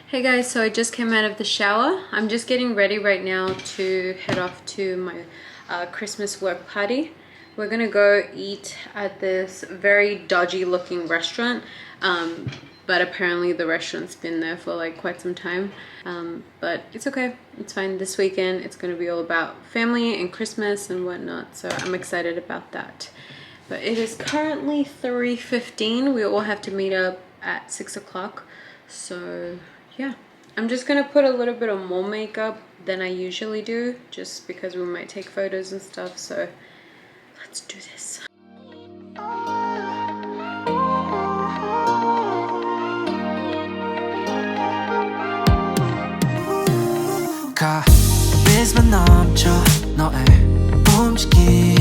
Hey guys, so I just came out of the shower. I'm just getting ready right now to head off to my Christmas work party. We're gonna go eat at this very dodgy looking restaurant, but apparently the restaurant's been there for like quite some time. But it's okay, it's fine. This weekend it's gonna be all about family and Christmas and whatnot, so I'm excited about that. But it is currently 3:15. We all have to meet up at 6 o'clock. So yeah, I'm just gonna put a little bit of more makeup than I usually do, just because we might take photos and stuff. So let's do this. 카리스마 넘쳐 너의 움직임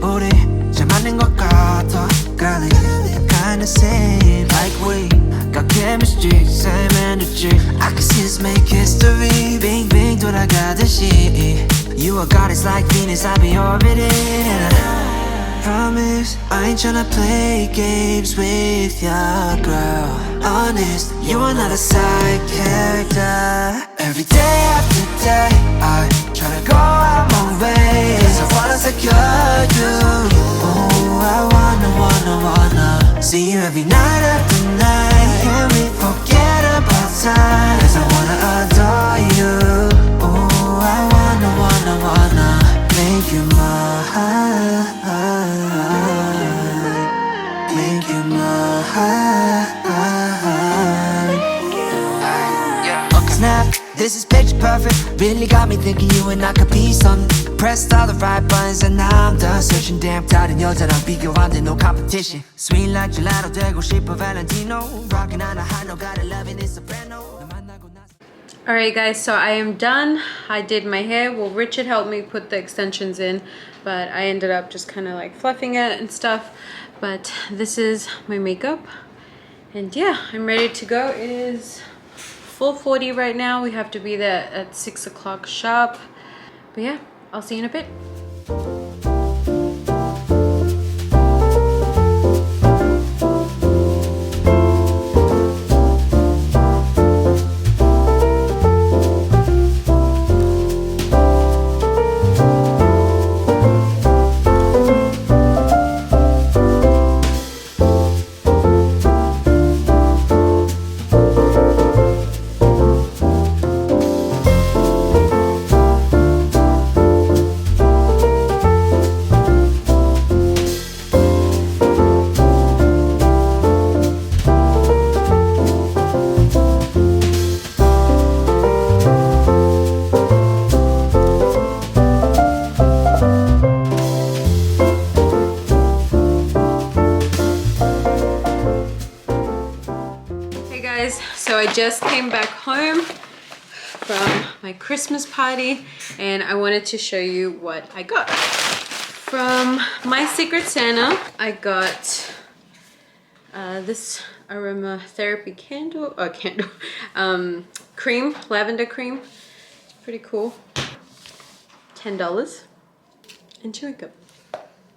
우리 잘 맞는 것 같아 Girl, the kind of same like we got chemistry, same energy I can see us make history Bing bing 돌아가듯이 You are goddess like Venus, I'll be orbiting and I promise I ain't tryna play games with ya, girl Honest, you are not a side character Every day after day, I tryna go out my way Cause I wanna secure you Oh, I wanna See you every night after night Can we forget about time Cause I wanna adore you Oh, I wanna Make you mine Make you mine Snap, this is picture perfect Really got me thinking you and I could be something Pressed all the right buttons and now I'm done searching Damn 다른 여자랑 비교 안 돼, no competition Sweet like gelato 되고 싶어 Valentino Rockin' on a high note, got it loving it soprano Alright guys, so I am done. I did my hair. Well, Richard helped me put the extensions in, but I ended up just kind of like fluffing it and stuff. But this is my makeup. And yeah, I'm ready to go. It is 4:40 right now. We have to be there at 6 o'clock sharp. But yeah, I'll see you in a bit. So I just came back home from my Christmas party and I wanted to show you what I got. From my Secret Santa, I got this aromatherapy cream, lavender cream. It's pretty cool. $10 and chewing gum.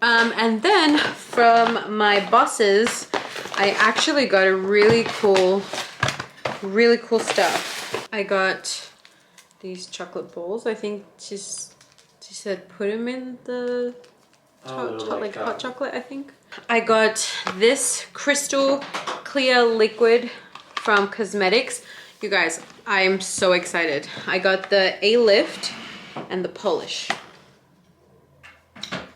And then from my bosses, I actually got a really cool stuff. I got these chocolate balls. I think she said put them in the like hot chocolate, I think. I got this crystal clear liquid from cosmetics. You guys, I am so excited. I got the A-Lift and the Polish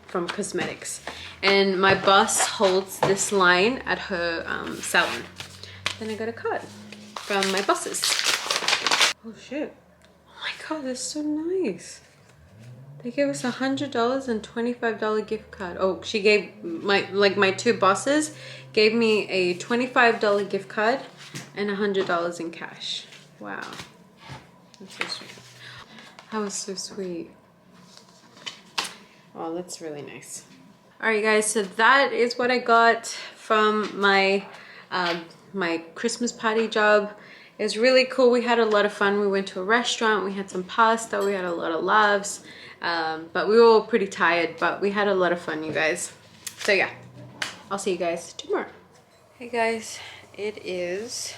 from cosmetics. And my boss holds this line at her salon. Then I got a card from my bosses. Oh shit. Oh my god, that's so nice. They gave us $100 and $25 gift card. Oh, she gave my two bosses gave me a $25 gift card and $100 in cash. Wow. That's so sweet. That was so sweet. Oh, that's really nice. Alright guys, so that is what I got from my my Christmas party job. It was really cool. We had a lot of fun. We went to a restaurant, we had some pasta, we had a lot of laughs, but we were all pretty tired, but we had a lot of fun, you guys. So yeah, I'll see you guys tomorrow. Hey guys, it is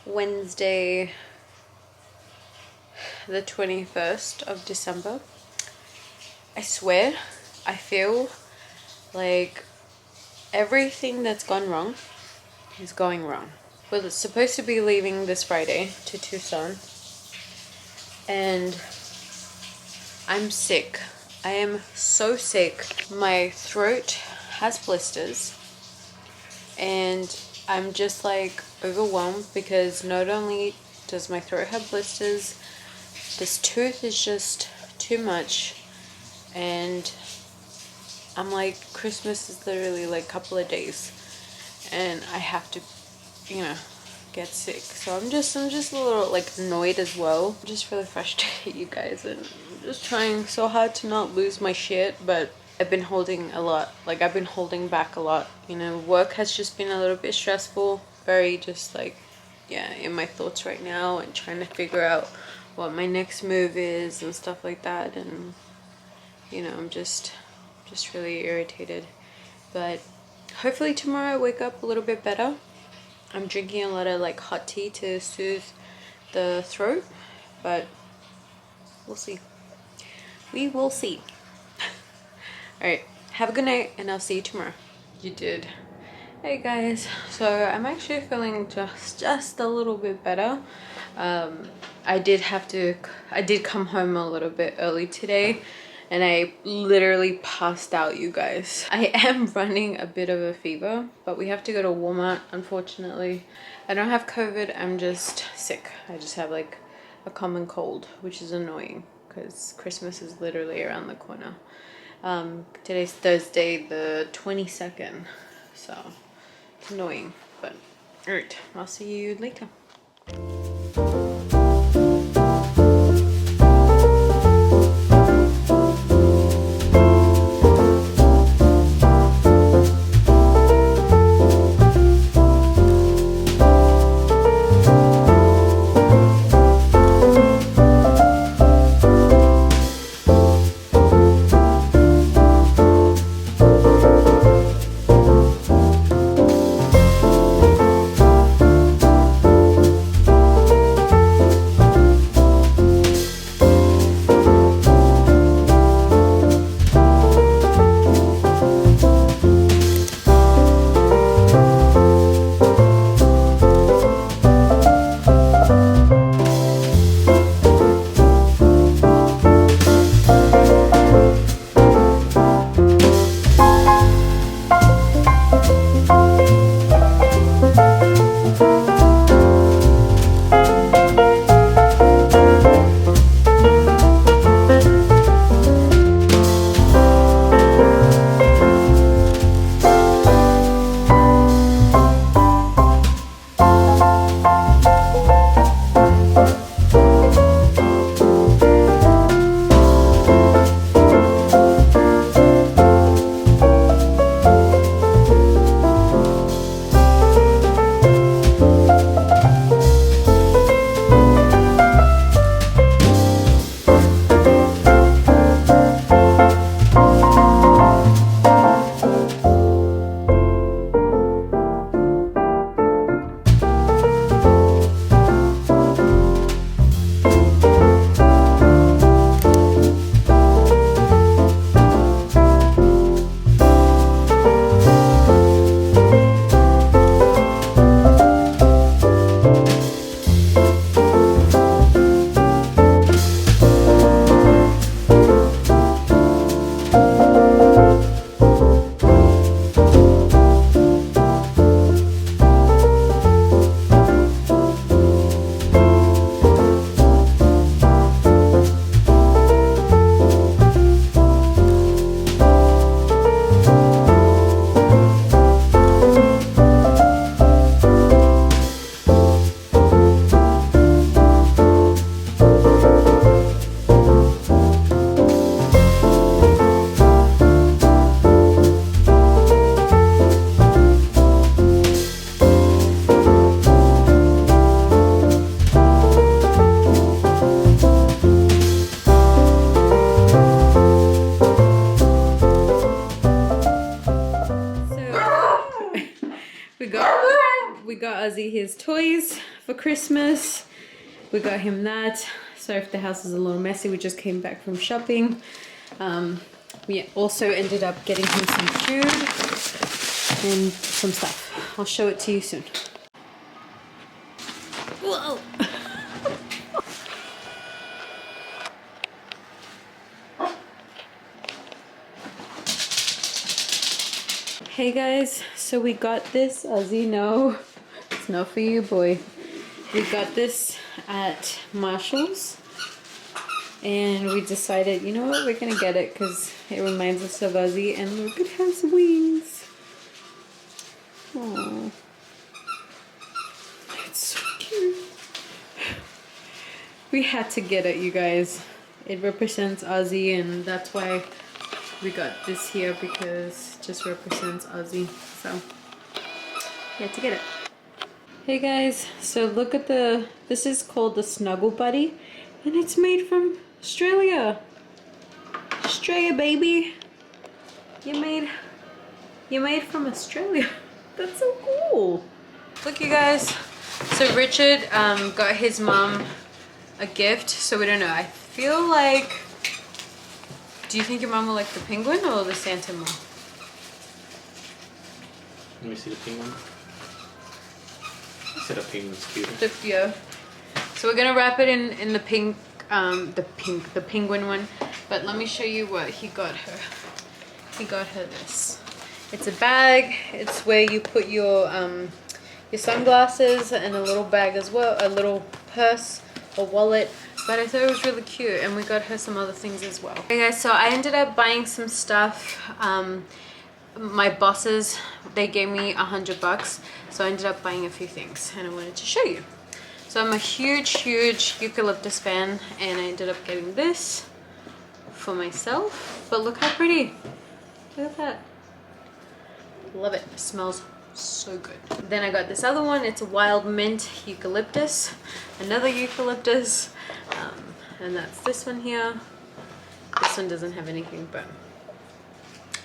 Wednesday, the 21st of December. I swear, I feel like everything that's gone wrong is going wrong. We're supposed to be leaving this Friday to Tucson, and I'm sick. I am so sick. My throat has blisters, and I'm just like overwhelmed because not only does my throat have blisters, this tooth is just too much, and I'm like, Christmas is literally like a couple of days and I have to, you know, get sick. So I'm just a little like annoyed as well. I'm just really frustrated, you guys, and I'm just trying so hard to not lose my shit, but I've been holding a lot. Like, I've been holding back a lot. You know, work has just been a little bit stressful. Very just like, yeah, in my thoughts right now, and trying to figure out what my next move is and stuff like that. And, you know, I'm just really irritated. But hopefully tomorrow I wake up a little bit better. I'm drinking a lot of like hot tea to soothe the throat, but we'll see. We will see. Alright, have a good night, and I'll see you tomorrow. You did. Hey guys, so I'm actually feeling just a little bit better. I did come home a little bit early today, and I literally passed out, you guys. I am running a bit of a fever, but we have to go to Walmart, unfortunately. I don't have COVID, I'm just sick. I just have like a common cold, which is annoying because Christmas is literally around the corner. Today's Thursday the 22nd, so it's annoying, but alright, I'll see you later. We got OZZIE his toys for Christmas. We got him that. Sorry if the house is a little messy. We just came back from shopping. We also ended up getting him some food and some stuff. I'll show it to you soon. Whoa! Hey guys, so we got this, Ozzy, no, it's not for you, boy. We got this at Marshall's and we decided, you know what, we're gonna get it because it reminds us of Ozzy, and look, it has wings. Aww. It's so cute. We had to get it, you guys. It represents Ozzy, and that's why we got this here, because it just represents Ozzy. So we had to get it. Hey guys, so look at this is called the Snuggle Buddy, and it's made from Australia. Australia, baby. You made from Australia. That's so cool. Look, you guys. So Richard got his mom a gift, so we don't know. I feel like, do you think your mom will like the penguin or the Santa more? Let me see the penguin. I said a penguin's cute. Yeah. So we're gonna wrap it in the pink, the penguin one. But let me show you what he got her. He got her this. It's a bag. It's where you put your sunglasses, and a little bag as well, a little purse or wallet. But I thought it was really cute, and we got her some other things as well. Okay guys, so I ended up buying some stuff. My bosses, they gave me $100, so I ended up buying a few things, and I wanted to show you. So I'm a huge eucalyptus fan, and I ended up getting this for myself. But look how pretty. Look at that. Love it. It smells so good. Then I got this other one. It's a wild mint eucalyptus, another eucalyptus, and that's this one here. This one doesn't have anything, but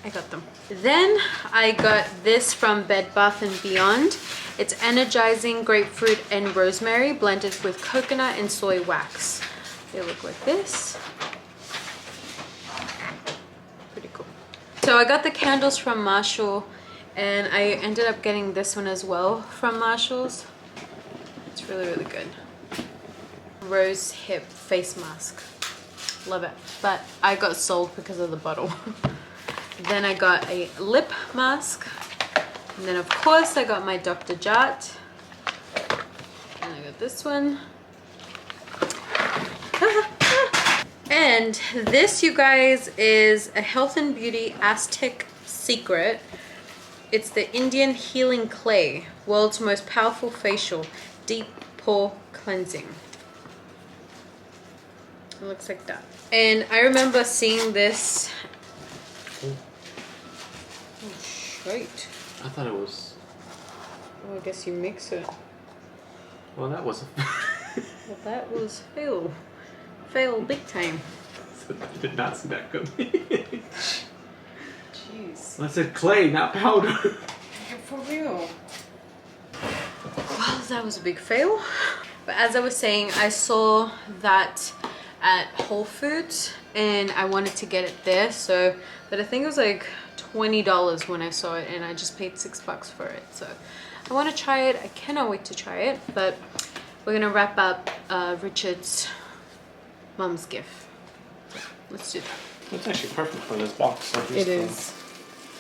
I got them. Then I got this from Bed Bath & Beyond. It's energizing grapefruit and rosemary blended with coconut and soy wax. They look like this. Pretty cool. So I got the candles from Marshall, and I ended up getting this one as well from Marshall's. It's really good. Rose hip face mask. Love it. But I got sold because of the bottle. Then I got a lip mask. And then of course I got my Dr. Jart. And I got this one. And this, you guys, is a health and beauty Aztec secret. It's the Indian Healing Clay, world's most powerful facial, deep pore cleansing. It looks like that. And I remember seeing this. Oh, shite. I thought it was... Oh, I guess you mix it. Well, that was... Well, that was fail. Fail big time. I did not see that coming. Jeez. I said clay, not powder. For real. Well, that was a big fail. But as I was saying, I saw that at Whole Foods and I wanted to get it there. So, but I think it was like $20 when I saw it, and I just paid $6 for it. So I want to try it. I cannot wait to try it. But we're gonna wrap up Richard's mom's gift. Let's do that. It's actually perfect for this box. So It is.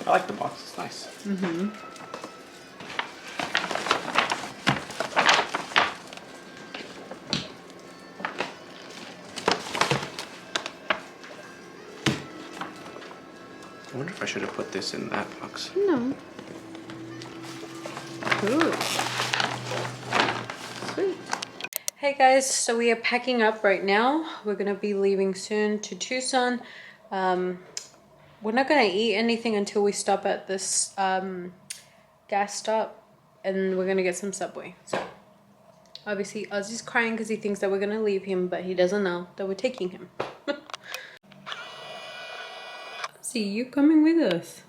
I like the box. It's nice. Mm-hmm. I wonder if I should have put this in that box. No. Good. Sweet. Hey guys, so we are packing up right now. We're gonna be leaving soon to Tucson. We're not gonna eat anything until we stop at this gas stop, and we're gonna get some Subway. So obviously Ozzy's crying because he thinks that we're gonna leave him, but he doesn't know that we're taking him. See, you coming with us.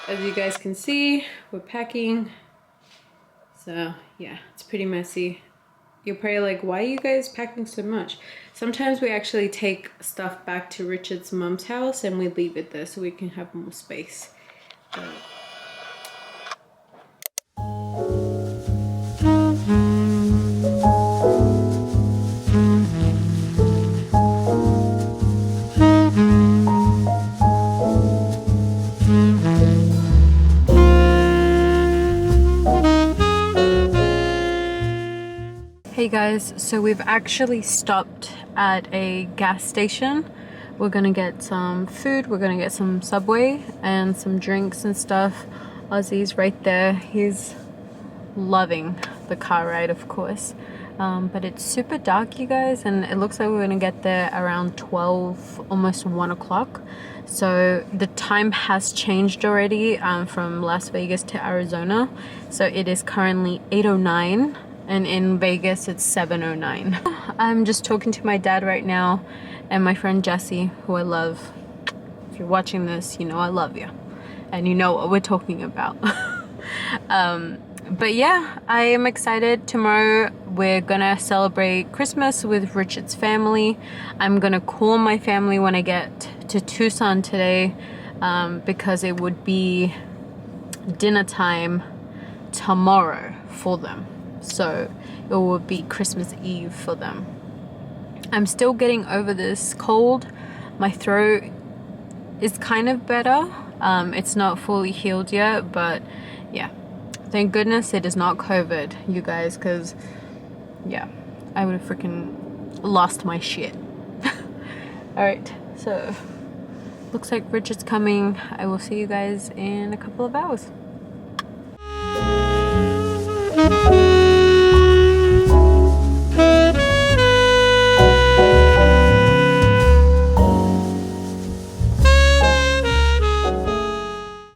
As you guys can see, we're packing. So yeah, it's pretty messy. You're probably like, why are you guys packing so much? Sometimes we actually take stuff back to Richard's mum's house and we leave it there so we can have more space. But hey guys, so we've actually stopped at a gas station. We're gonna get some food, we're gonna get some Subway and some drinks and stuff. Ozzie's right there. He's loving the car ride, of course. But it's super dark, you guys, and it looks like we're gonna get there around 12, almost 1 o'clock. So the time has changed already from Las Vegas to Arizona. So it is currently 8:09. And in Vegas it's 7:09. I'm just talking to my dad right now and my friend Jessie, who I love. If you're watching this, you know I love you and you know what we're talking about. But yeah, I am excited. Tomorrow we're gonna celebrate Christmas with Richard's family. I'm gonna call my family when I get to Tucson today, because it would be dinner time tomorrow for them. So it will be Christmas Eve for them. I'm still getting over this cold. My throat is kind of better. It's not fully healed yet, but yeah. Thank goodness it is not COVID, you guys, because yeah, I would have freaking lost my shit. Alright, so looks like Richard's coming. I will see you guys in a couple of hours.